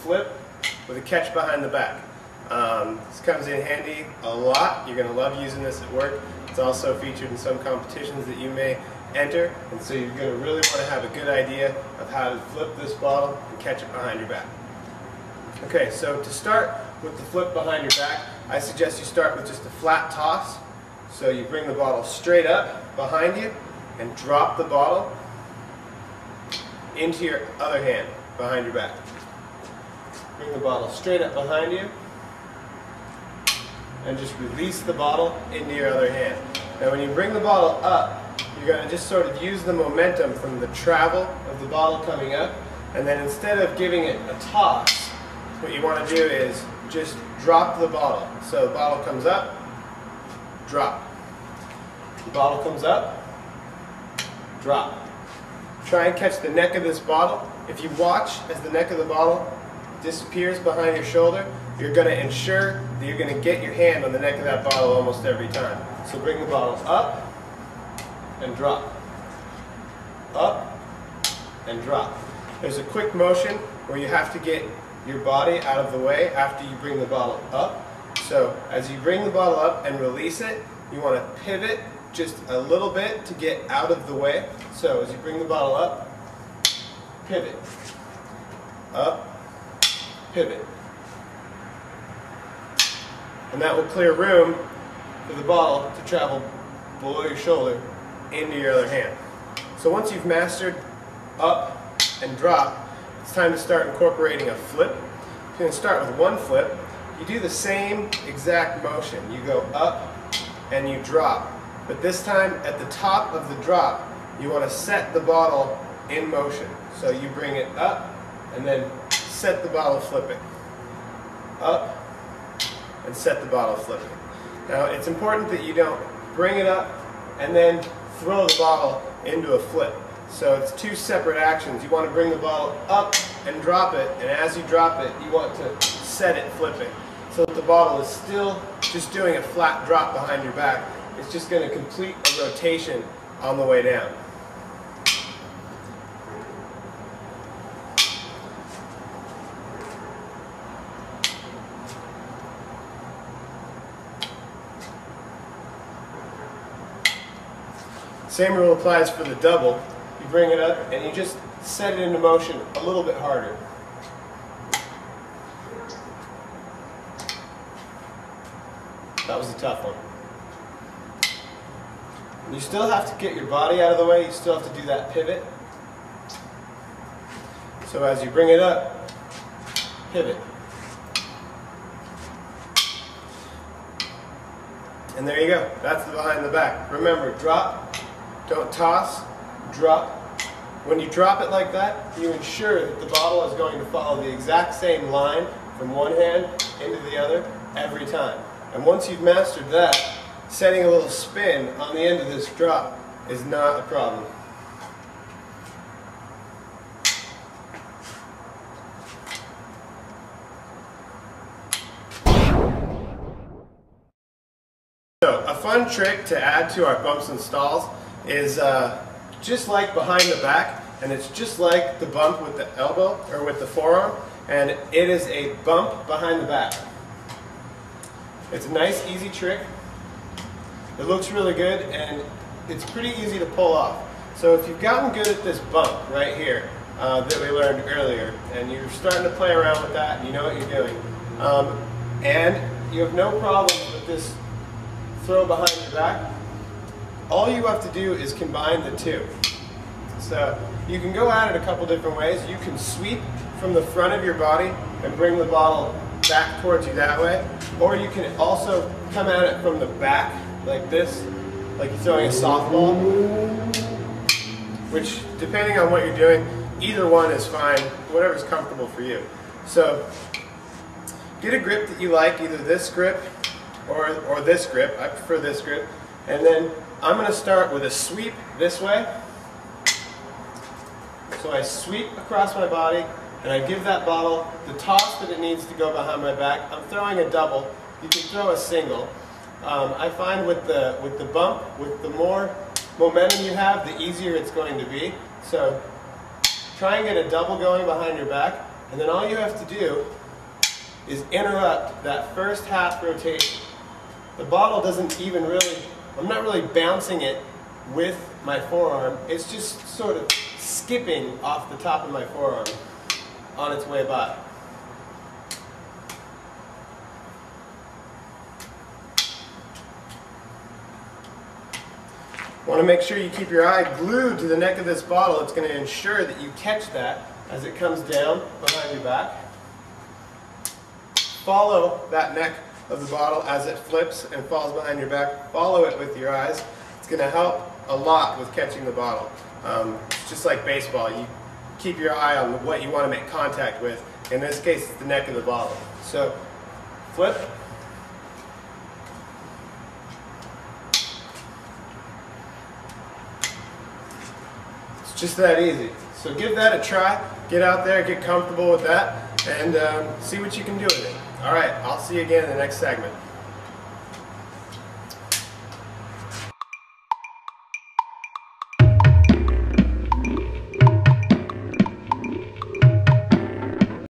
flip with a catch behind the back. This comes in handy a lot. You're going to love using this at work. It's also featured in some competitions that you may enter, and so you're going to really want to have a good idea of how to flip this bottle and catch it behind your back. Okay, so to start with the flip behind your back, I suggest you start with just a flat toss. So you bring the bottle straight up behind you and drop the bottle into your other hand behind your back. Bring the bottle straight up behind you and just release the bottle into your other hand. Now when you bring the bottle up, you're going to just sort of use the momentum from the travel of the bottle coming up, and then instead of giving it a toss, what you want to do is just drop the bottle. So the bottle comes up, drop. The bottle comes up, drop. Try and catch the neck of this bottle. If you watch as the neck of the bottle disappears behind your shoulder, you're going to ensure that you're going to get your hand on the neck of that bottle almost every time. So bring the bottle up and drop. Up and drop. There's a quick motion where you have to get your body out of the way after you bring the bottle up. So as you bring the bottle up and release it, you want to pivot just a little bit to get out of the way. So as you bring the bottle up, pivot. Up, pivot. And that will clear room for the bottle to travel below your shoulder into your other hand. So once you've mastered up and drop, it's time to start incorporating a flip. You're going to start with one flip. You do the same exact motion. You go up and you drop. But this time at the top of the drop, you want to set the bottle in motion. So you bring it up and then set the bottle flipping. Up and set the bottle flipping. Now it's important that you don't bring it up and then throw the bottle into a flip. So it's two separate actions. You want to bring the bottle up and drop it, and as you drop it, you want to set it flipping. So that the bottle is still just doing a flat drop behind your back. It's just going to complete a rotation on the way down. Same rule applies for the double. You bring it up and you just set it into motion a little bit harder. That was a tough one. You still have to get your body out of the way. You still have to do that pivot. So as you bring it up, pivot. And there you go. That's the behind the back. Remember, drop, don't toss, drop. When you drop it like that, you ensure that the bottle is going to follow the exact same line from one hand into the other every time. And once you've mastered that, setting a little spin on the end of this drop is not a problem. So a fun trick to add to our bumps and stalls is just like behind the back, and it's just like the bump with the elbow or with the forearm, and it is a bump behind the back. It's a nice, easy trick. It looks really good, and it's pretty easy to pull off. So if you've gotten good at this bump right here that we learned earlier, and you're starting to play around with that, and you know what you're doing, and you have no problem with this throw behind your back, all you have to do is combine the two. So you can go at it a couple different ways. You can sweep from the front of your body and bring the bottle back towards you that way, or you can also come at it from the back like this, like you're throwing a softball, which depending on what you're doing, either one is fine, whatever's comfortable for you. So get a grip that you like, either this grip or this grip. I prefer this grip. And then I'm going to start with a sweep this way. So I sweep across my body and I give that bottle the toss that it needs to go behind my back. I'm throwing a double. You can throw a single. I find with the bump, with the more momentum you have, the easier it's going to be. So try and get a double going behind your back, And then all you have to do is interrupt that first half rotation. The bottle doesn't even really, I'm not really bouncing it with my forearm, it's just sort of skipping off the top of my forearm on its way by. Want to make sure you keep your eye glued to the neck of this bottle. It's going to ensure that you catch that as it comes down behind your back. Follow that neck of the bottle as it flips and falls behind your back. Follow it with your eyes. It's going to help a lot with catching the bottle. It's just like baseball. You keep your eye on what you want to make contact with. In this case, it's the neck of the bottle. So, flip. It's just that easy. So give that a try. Get out there, get comfortable with that, and see what you can do with it. Alright, I'll see you again in the next segment.